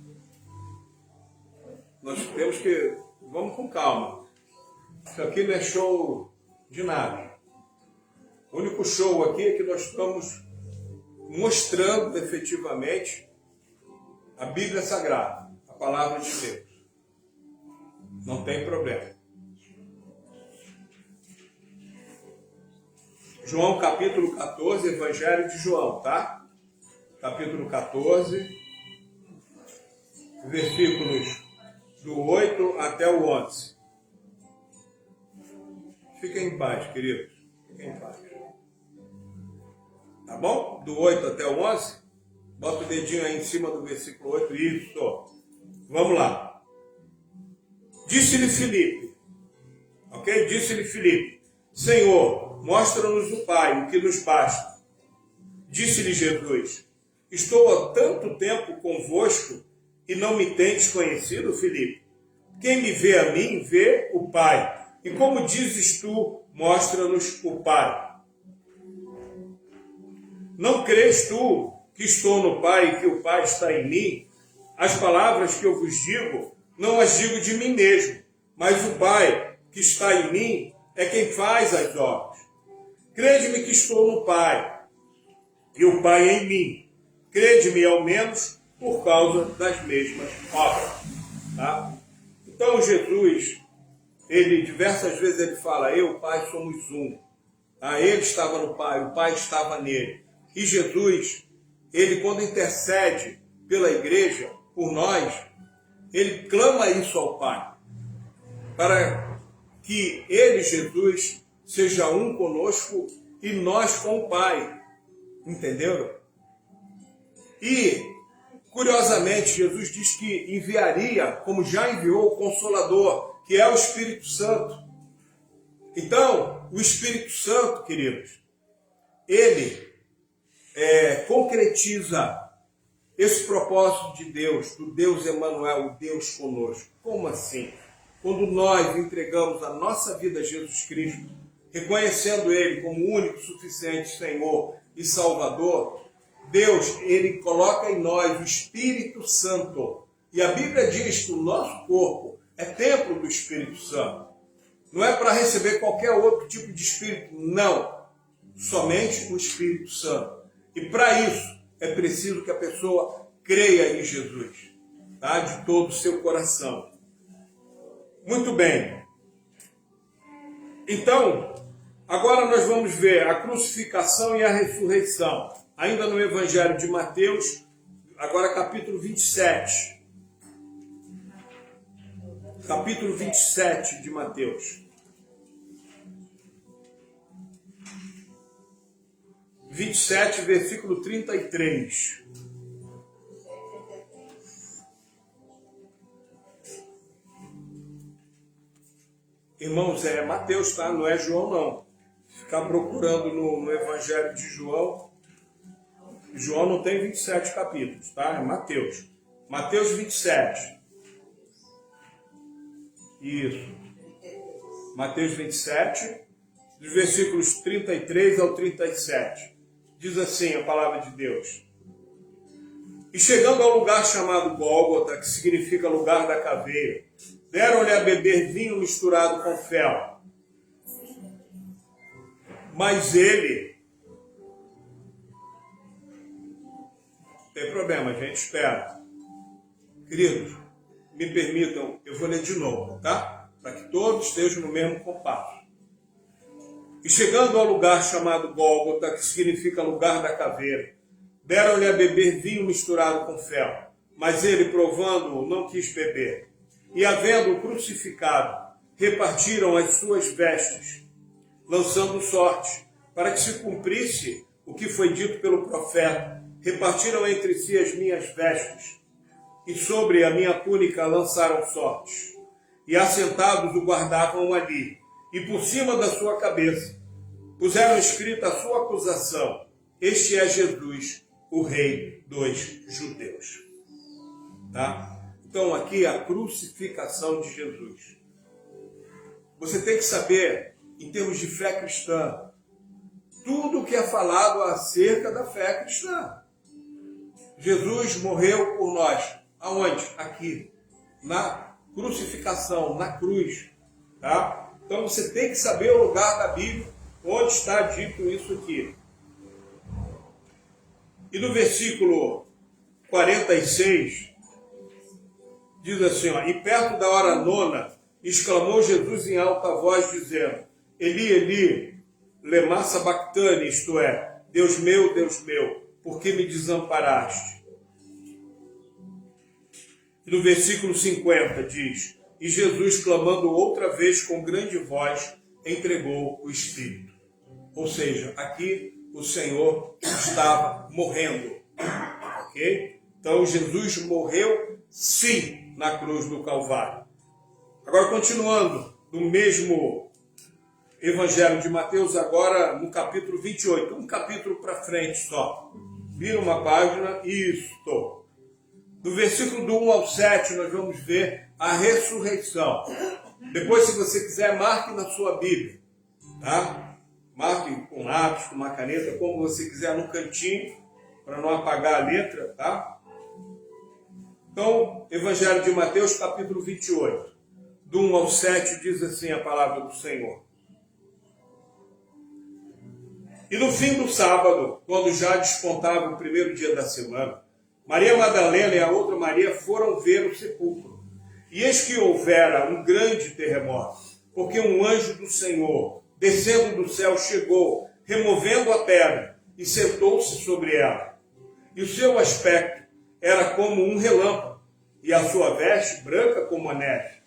Nós temos que... Vamos com calma. Isso aqui não é show de nada. O único show aqui é que nós estamos mostrando efetivamente a Bíblia Sagrada, a palavra de Deus. Não tem problema. João capítulo 14, Evangelho de João, tá? Capítulo 14, versículos do 8 até o 11. Fiquem em paz, queridos. Fiquem em paz. Tá bom? Do 8 até o 11. Bota o dedinho aí em cima do versículo 8. Isso. Vamos lá. Disse-lhe Filipe. Ok? Disse-lhe Filipe. Senhor, mostra-nos o Pai, o que nos basta. Disse-lhe Jesus. Estou há tanto tempo convosco e não me tendes conhecido, Filipe? Quem me vê a mim, vê o Pai. E como dizes tu, mostra-nos o Pai. Não crês tu que estou no Pai e que o Pai está em mim? As palavras que eu vos digo, não as digo de mim mesmo, mas o Pai que está em mim é quem faz as obras. Crede-me que estou no Pai e o Pai em mim. Crede-me ao menos por causa das mesmas obras. Tá? Então Jesus, ele diversas vezes ele fala, eu e o Pai somos um. Tá? Ele estava no Pai, o Pai estava nele. E Jesus, ele quando intercede pela igreja, por nós, ele clama isso ao Pai. Para que ele, Jesus, seja um conosco e nós com o Pai. Entenderam? E, curiosamente, Jesus diz que enviaria, como já enviou, o Consolador, que é o Espírito Santo. Então, o Espírito Santo, queridos, ele concretiza esse propósito de Deus, do Deus Emanuel, o Deus conosco. Como assim? Quando nós entregamos a nossa vida a Jesus Cristo, reconhecendo Ele como o único, suficiente Senhor e Salvador, Deus, Ele coloca em nós o Espírito Santo. E a Bíblia diz que o nosso corpo é templo do Espírito Santo. Não é para receber qualquer outro tipo de Espírito, não. Somente o Espírito Santo. E para isso é preciso que a pessoa creia em Jesus, tá? De todo o seu coração. Muito bem. Então, agora nós vamos ver a crucificação e a ressurreição. Ainda no Evangelho de Mateus, agora capítulo 27. Capítulo 27 de Mateus. 27, versículo 33. Irmãos, é Mateus, tá? Não é João, não. Ficar procurando no Evangelho de João. João não tem 27 capítulos, tá? É Mateus. Mateus 27. Isso. Mateus 27, dos versículos 33 ao 37. Diz assim a palavra de Deus. E chegando ao lugar chamado Gólgota, que significa lugar da caveira, deram-lhe a beber vinho misturado com fel. Mas ele... Tem problema, gente, espera. Queridos, me permitam, eu vou ler de novo, tá? Para que todos estejam no mesmo compasso. E chegando ao lugar chamado Gólgota, que significa lugar da caveira, deram-lhe a beber vinho misturado com fel. Mas ele, provando-o, não quis beber. E, havendo-o crucificado, repartiram as suas vestes, lançando sorte, para que se cumprisse o que foi dito pelo profeta. Repartiram entre si as minhas vestes, e sobre a minha túnica lançaram sortes. E assentados o guardavam ali, e por cima da sua cabeça puseram escrita a sua acusação: este é Jesus, o Rei dos Judeus. Tá? Então aqui a crucificação de Jesus. Você tem que saber, em termos de fé cristã, tudo o que é falado acerca da fé cristã. Jesus morreu por nós. Aonde? Aqui. Na crucificação, na cruz. Tá? Então você tem que saber o lugar da Bíblia onde está dito isso aqui. E no versículo 46, diz assim, ó, e perto da hora nona, exclamou Jesus em alta voz, dizendo, Eli, Eli, lema sabachthani, isto é, Deus meu, por que me desamparaste? E no versículo 50 diz, e Jesus, clamando outra vez com grande voz, entregou o Espírito. Ou seja, aqui o Senhor estava morrendo. Ok? Então Jesus morreu, sim, na cruz do Calvário. Agora, continuando, no mesmo Evangelho de Mateus, agora no capítulo 28, um capítulo para frente só. Vira uma página, isto. Do versículo do 1 ao 7, nós vamos ver a ressurreição. Depois, se você quiser, marque na sua Bíblia. Tá? Marque com lápis, com uma caneta, como você quiser, no cantinho, para não apagar a letra, tá? Então, Evangelho de Mateus, capítulo 28, do 1 ao 7, diz assim a palavra do Senhor. E no fim do sábado, quando já despontava o primeiro dia da semana, Maria Madalena e a outra Maria foram ver o sepulcro. E eis que houvera um grande terremoto, porque um anjo do Senhor, descendo do céu, chegou, removendo a pedra, e sentou-se sobre ela. E o seu aspecto era como um relâmpago, e a sua veste branca como a neve.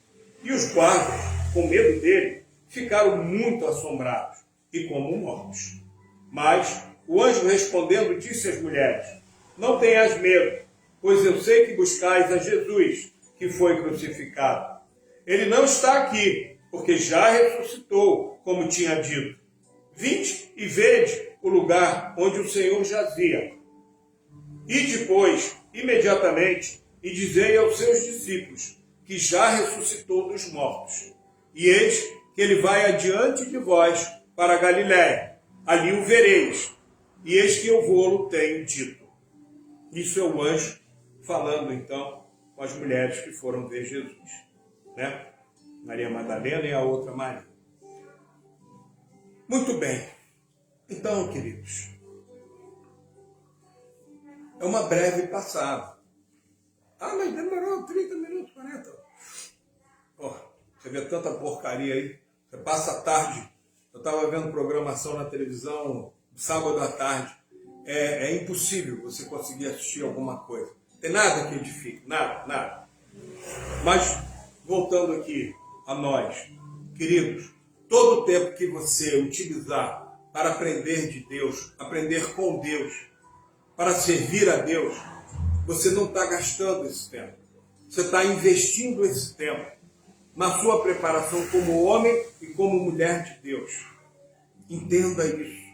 E os guardas, com medo dele, ficaram muito assombrados e como mortos. Mas o anjo respondendo disse às mulheres, não tenhas medo, pois eu sei que buscais a Jesus, que foi crucificado. Ele não está aqui, porque já ressuscitou, como tinha dito. Vinde e vede o lugar onde o Senhor jazia. E depois, imediatamente, e dizei aos seus discípulos, que já ressuscitou dos mortos. E eis que ele vai adiante de vós para a Galiléia. Ali o vereis. E eis que eu vou-lo tenho dito. Isso é o anjo falando, então, com as mulheres que foram ver Jesus. Né? Maria Madalena e a outra Maria. Muito bem. Então, queridos, é uma breve passada. Ah, mas demorou 30 minutos, 40. Oh, você vê tanta porcaria aí. Você passa a tarde. Eu estava vendo programação na televisão sábado à tarde. É impossível você conseguir assistir alguma coisa. Tem nada que edifique, nada. Mas, voltando aqui a nós, queridos, todo o tempo que você utilizar para aprender de Deus, aprender com Deus, para servir a Deus, você não está gastando esse tempo. Você está investindo esse tempo na sua preparação como homem e como mulher de Deus. Entenda isso.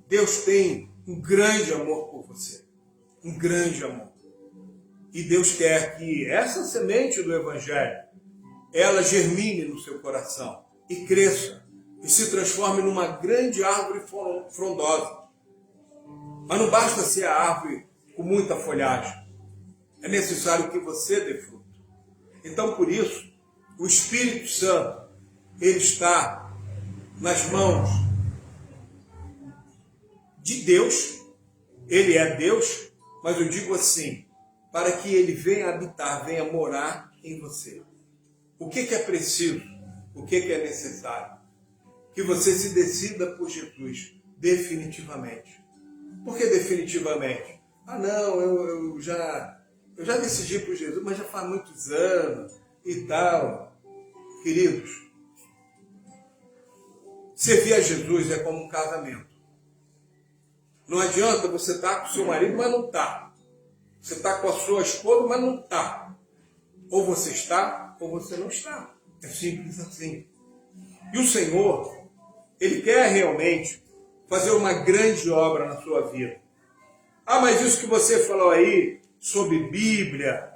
Deus tem um grande amor por você. Um grande amor. E Deus quer que essa semente do Evangelho, ela germine no seu coração e cresça e se transforme numa grande árvore frondosa. Mas não basta ser a árvore com muita folhagem. É necessário que você dê fruto. Então, por isso, o Espírito Santo, ele está nas mãos de Deus. Ele é Deus, mas eu digo assim, para que ele venha habitar, venha morar em você. O que é preciso? O que é necessário? Que você se decida por Jesus, definitivamente. Por que definitivamente? Ah, não, eu já decidi por Jesus, mas já faz muitos anos e tal. Queridos, servir a Jesus é como um casamento. Não adianta você estar com o seu marido, mas não está. Você está com a sua esposa, mas não está. Ou você está, ou você não está. É simples assim. E o Senhor, ele quer realmente fazer uma grande obra na sua vida. Ah, mas isso que você falou aí, sobre Bíblia,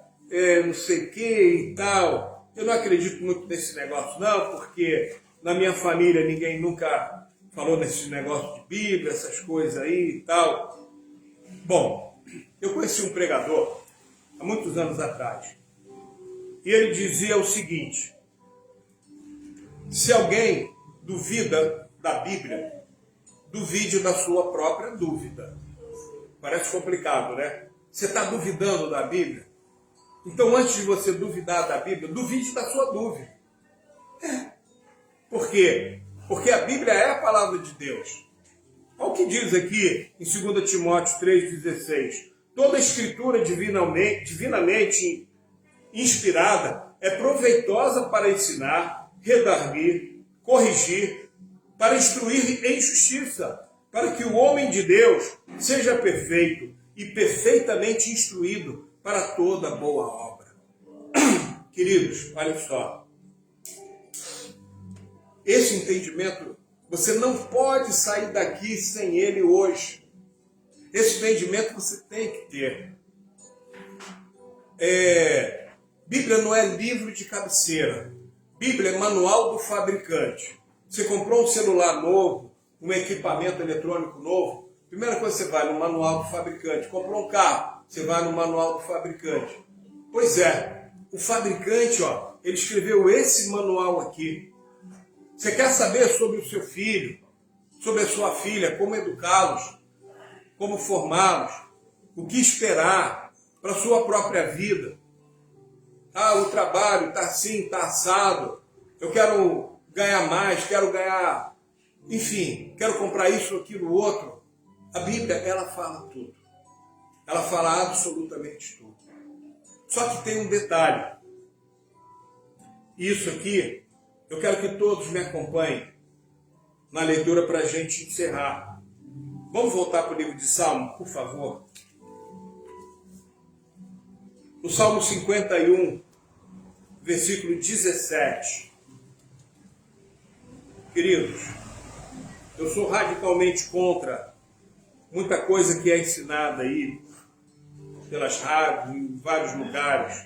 não sei o que e tal, eu não acredito muito nesse negócio não, porque na minha família ninguém nunca falou nesse negócio de Bíblia, essas coisas aí e tal. Bom, eu conheci um pregador há muitos anos atrás, e ele dizia o seguinte: se alguém duvida da Bíblia, duvide da sua própria dúvida. Parece complicado, né? Você está duvidando da Bíblia? Então, antes de você duvidar da Bíblia, duvide da sua dúvida. Por quê? Porque a Bíblia é a palavra de Deus. Olha o que diz aqui em 2 Timóteo 3,16. Toda a escritura divinamente inspirada é proveitosa para ensinar, redarguir, corrigir, para instruir em justiça, para que o homem de Deus seja perfeito e perfeitamente instruído para toda boa obra. Queridos, olha só. Esse entendimento, você não pode sair daqui sem ele hoje. Esse entendimento você tem que ter. Bíblia não é livro de cabeceira. Bíblia é manual do fabricante. Você comprou um celular novo, um equipamento eletrônico novo, primeira coisa você vai no manual do fabricante. Comprou um carro, você vai no manual do fabricante. Pois é, o fabricante, ele escreveu esse manual aqui. Você quer saber sobre o seu filho, sobre a sua filha, como educá-los, como formá-los, o que esperar para a sua própria vida? O trabalho está assim, está assado, eu quero ganhar mais, quero ganhar, enfim, quero comprar isso, aquilo, outro. A Bíblia, ela fala tudo. Ela fala absolutamente tudo. Só que tem um detalhe. Isso aqui, eu quero que todos me acompanhem na leitura para a gente encerrar. Vamos voltar para o livro de Salmo, por favor. No Salmo 51, versículo 17. Queridos, eu sou radicalmente contra muita coisa que é ensinada aí pelas rádios, em vários lugares.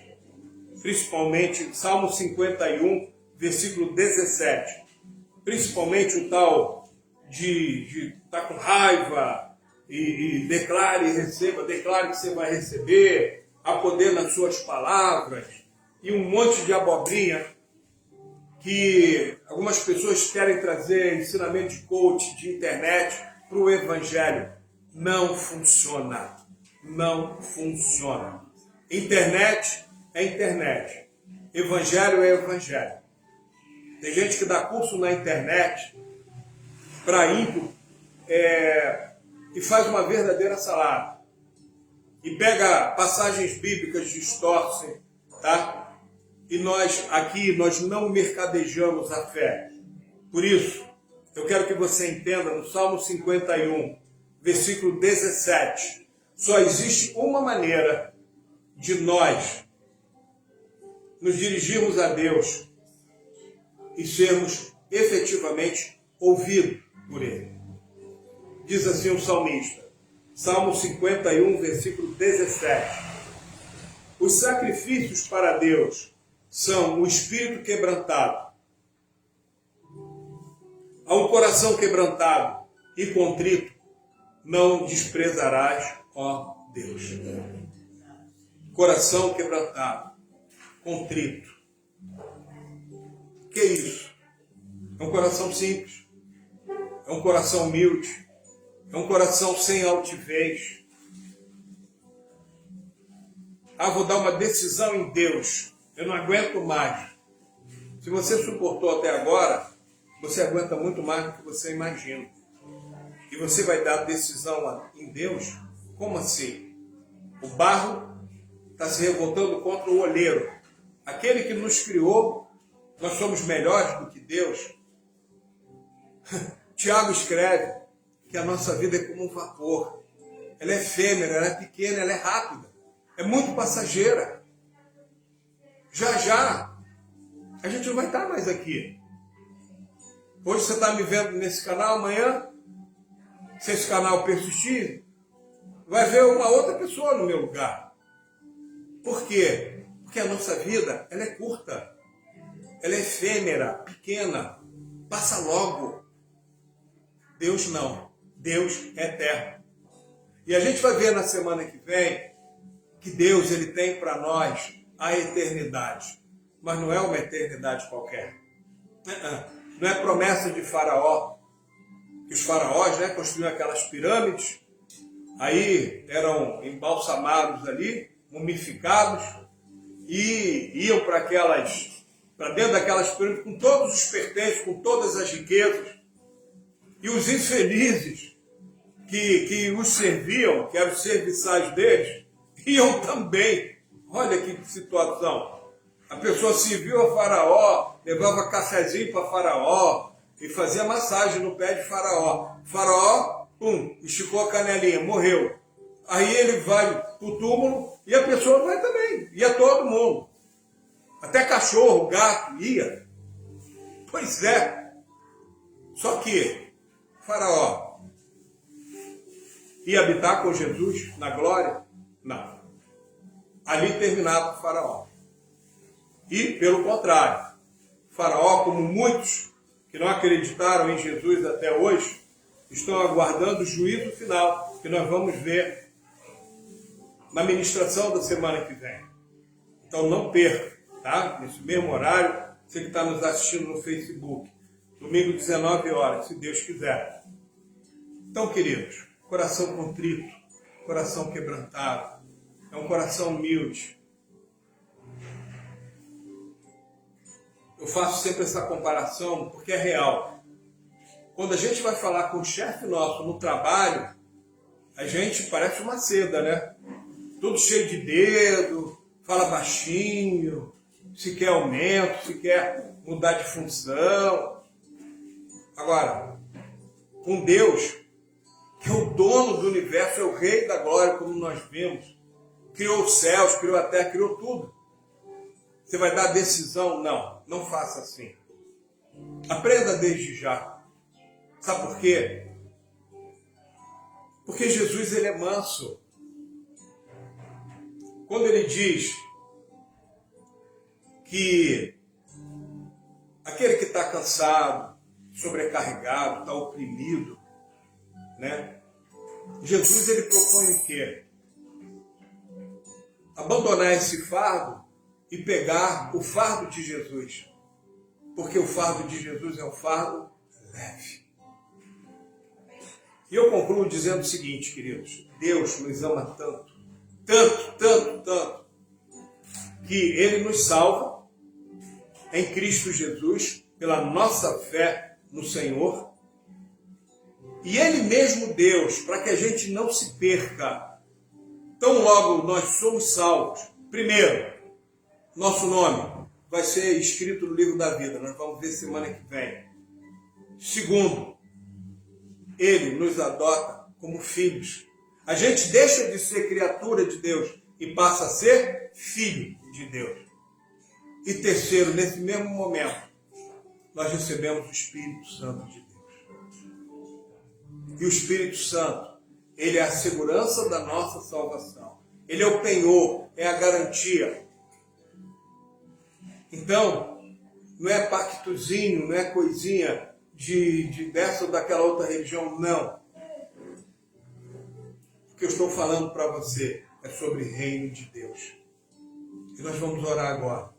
Principalmente Salmo 51, versículo 17. Principalmente o tal de estar com raiva e declare e receba, declare que você vai receber, há poder nas suas palavras, e um monte de abobrinha que algumas pessoas querem trazer ensinamento de coach, de internet, para o evangelho. Não funciona. Não funciona. Internet é internet. Evangelho é evangelho. Tem gente que dá curso na internet para ímpio e faz uma verdadeira salada. E pega passagens bíblicas, distorcem, tá? E nós não mercadejamos a fé. Por isso, eu quero que você entenda no Salmo 51, versículo 17. Só existe uma maneira de nós nos dirigirmos a Deus e sermos efetivamente ouvidos por Ele. Diz assim o salmista, Salmo 51, versículo 17. Os sacrifícios para Deus são o espírito quebrantado. A um coração quebrantado e contrito não desprezarás, ó Deus. Coração quebrantado, contrito. Que é isso? É um coração simples. É um coração humilde. É um coração sem altivez. Vou dar uma decisão em Deus. Eu não aguento mais. Se você suportou até agora, você aguenta muito mais do que você imagina. E você vai dar decisão em Deus? Como assim? O barro está se revoltando contra o olheiro. Aquele que nos criou, nós somos melhores do que Deus. Tiago escreve que a nossa vida é como um vapor. Ela é efêmera, ela é pequena, ela é rápida. É muito passageira. Já já, a gente não vai estar mais aqui. Hoje você está me vendo nesse canal, amanhã, se esse canal persistir, vai ver uma outra pessoa no meu lugar. Por quê? Porque a nossa vida, ela é curta. Ela é efêmera, pequena, passa logo. Deus não. Deus é eterno. E a gente vai ver na semana que vem que Deus ele tem para nós a eternidade. Mas não é uma eternidade qualquer. Não é promessa de Faraó. Que os faraós construíam aquelas pirâmides, aí eram embalsamados ali, mumificados, e iam para para dentro daquelas pirâmides, com todos os pertences, com todas as riquezas. E os infelizes que os serviam, que eram os serviçais deles, iam também. Olha que situação. A pessoa serviu a Faraó, levava cafezinho para Faraó e fazia massagem no pé de Faraó. Faraó, esticou a canelinha, morreu. Aí ele vai para o túmulo e a pessoa vai também. Ia todo mundo. Até cachorro, gato, ia. Pois é. Só que Faraó ia habitar com Jesus na glória? Não. Ali terminava o Faraó. E, pelo contrário, Faraó, como muitos que não acreditaram em Jesus até hoje, estão aguardando o juízo final, que nós vamos ver na ministração da semana que vem. Então não perca, tá? Nesse mesmo horário, você que está nos assistindo no Facebook, domingo 19 horas, se Deus quiser. Então, queridos, coração contrito, coração quebrantado, é um coração humilde. Eu faço sempre essa comparação porque é real. Quando a gente vai falar com o chefe nosso no trabalho, a gente parece uma seda, né? Tudo cheio de dedo, fala baixinho, se quer aumento, se quer mudar de função. Agora, com Deus, que é o dono do universo, é o rei da glória, como nós vimos, criou os céus, criou a terra, criou tudo. Você vai dar decisão? Não, não faça assim. Aprenda desde já. Sabe por quê? Porque Jesus, ele é manso. Quando ele diz que aquele que está cansado, sobrecarregado, está oprimido, né? Jesus, ele propõe o quê? Abandonar esse fardo e pegar o fardo de Jesus. Porque o fardo de Jesus é um fardo leve. E eu concluo dizendo o seguinte, queridos. Deus nos ama tanto, tanto, tanto, tanto, que Ele nos salva em Cristo Jesus, pela nossa fé no Senhor. E Ele mesmo, Deus, para que a gente não se perca, tão logo nós somos salvos, primeiro, nosso nome vai ser escrito no livro da vida. Nós vamos ver semana que vem. Segundo, Ele nos adota como filhos. A gente deixa de ser criatura de Deus e passa a ser filho de Deus. E terceiro, nesse mesmo momento, nós recebemos o Espírito Santo de Deus. E o Espírito Santo, ele é a segurança da nossa salvação. Ele é o penhor, é a garantia. Então, não é pactozinho, não é coisinha dessa ou daquela outra religião, não. O que eu estou falando para você é sobre o reino de Deus. E nós vamos orar agora.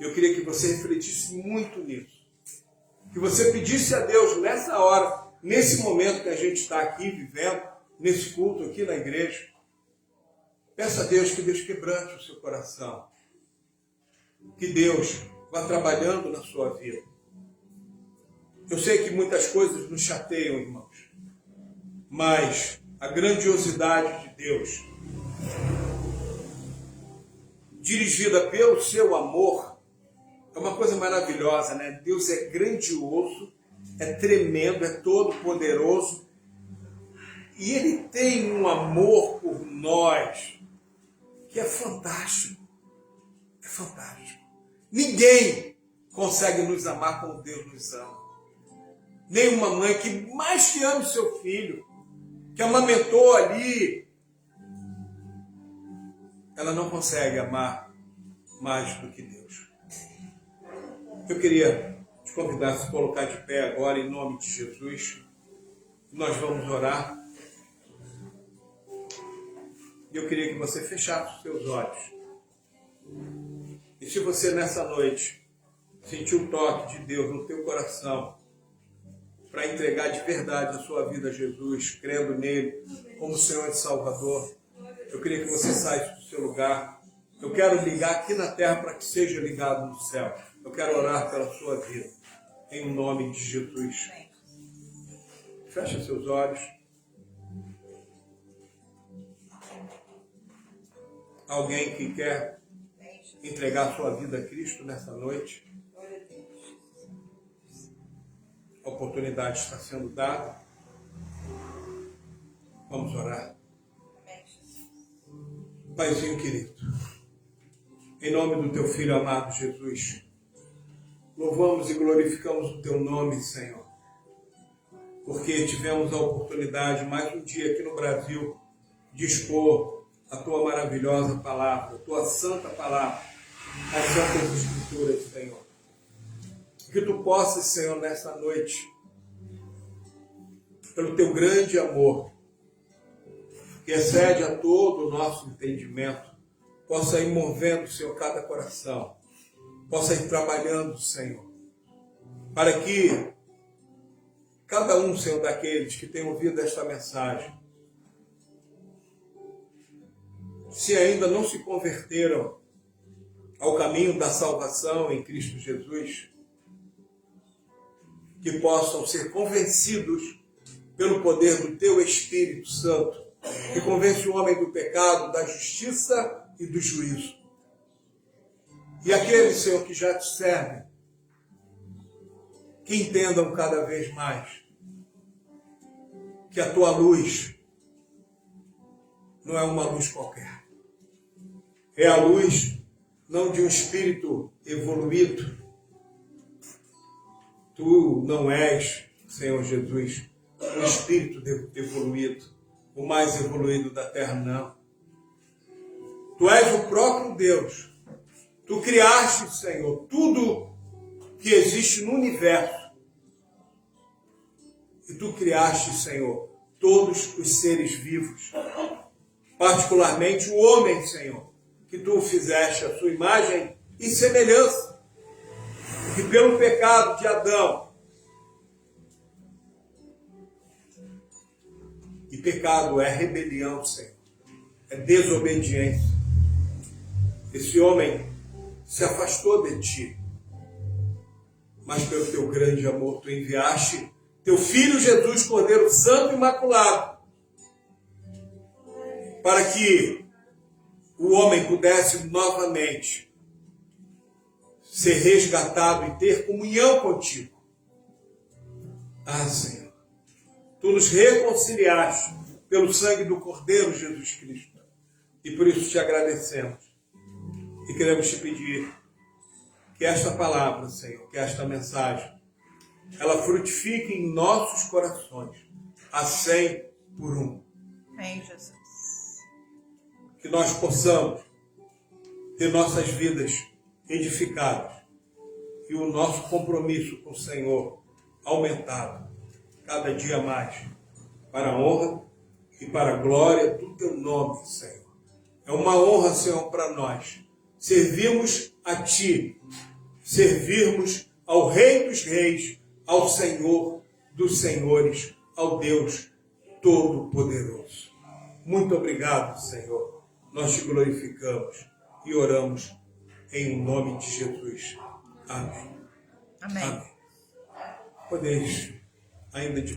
Eu queria que você refletisse muito nisso. Que você pedisse a Deus nessa hora, nesse momento que a gente está aqui vivendo, nesse culto aqui na igreja. Peça a Deus que Deus quebrante o seu coração. Que Deus vá trabalhando na sua vida. Eu sei que muitas coisas nos chateiam, irmãos. Mas a grandiosidade de Deus, dirigida pelo seu amor, é uma coisa maravilhosa, né? Deus é grandioso, é tremendo, é todo poderoso. E Ele tem um amor por nós que é fantástico. É fantástico. Ninguém consegue nos amar como Deus nos ama. Nem uma mãe que mais que ama o seu filho, que amamentou ali, ela não consegue amar mais do que Deus. Eu queria te convidar a se colocar de pé agora em nome de Jesus. Nós vamos orar. E eu queria que você fechasse os seus olhos. E se você nessa noite sentiu o toque de Deus no teu coração para entregar de verdade a sua vida a Jesus, crendo nele como Senhor e Salvador, eu queria que você saísse do seu lugar. Eu quero ligar aqui na terra para que seja ligado no céu. Eu quero orar pela sua vida, em nome de Jesus. Feche seus olhos. Alguém que quer entregar sua vida a Cristo nessa noite? A oportunidade está sendo dada. Vamos orar. Paizinho querido, em nome do teu Filho amado Jesus, louvamos e glorificamos o teu nome, Senhor, porque tivemos a oportunidade, mais um dia aqui no Brasil, de expor a tua maravilhosa palavra, a tua santa palavra, as santas escrituras, Senhor. Que tu possas, Senhor, nessa noite, pelo teu grande amor, que excede a todo o nosso entendimento, possa ir movendo, Senhor, cada coração, possa ir trabalhando, Senhor, para que cada um, Senhor, daqueles que têm ouvido esta mensagem, se ainda não se converteram ao caminho da salvação em Cristo Jesus, que possam ser convencidos pelo poder do teu Espírito Santo, que convence o homem do pecado, da justiça e do juízo. E aqueles, Senhor, que já te servem, que entendam cada vez mais que a tua luz não é uma luz qualquer. É a luz não de um espírito evoluído. Tu não és, Senhor Jesus, um espírito evoluído, o mais evoluído da terra, não. Tu és o próprio Deus. Tu criaste, Senhor, tudo que existe no universo. E tu criaste, Senhor, todos os seres vivos. Particularmente o homem, Senhor, que tu o fizeste a sua imagem e semelhança. Que pelo pecado de Adão, e pecado é rebelião, Senhor, é desobediência. Esse homem se afastou de ti, mas pelo teu grande amor tu enviaste teu Filho Jesus, Cordeiro Santo e Imaculado, para que o homem pudesse novamente ser resgatado e ter comunhão contigo. Ah, Senhor, tu nos reconciliaste pelo sangue do Cordeiro Jesus Cristo. E por isso te agradecemos. E queremos te pedir que esta palavra, Senhor, que esta mensagem, ela frutifique em nossos corações, a 100 por 1. Amém, Jesus. Que nós possamos ter nossas vidas edificadas e o nosso compromisso com o Senhor aumentado cada dia mais, para a honra e para a glória do teu nome, Senhor. É uma honra, Senhor, para nós servirmos a ti, servirmos ao Rei dos Reis, ao Senhor dos Senhores, ao Deus Todo-Poderoso. Muito obrigado, Senhor. Nós te glorificamos e oramos em nome de Jesus. Amém. Amém. Amém. Podeis ainda de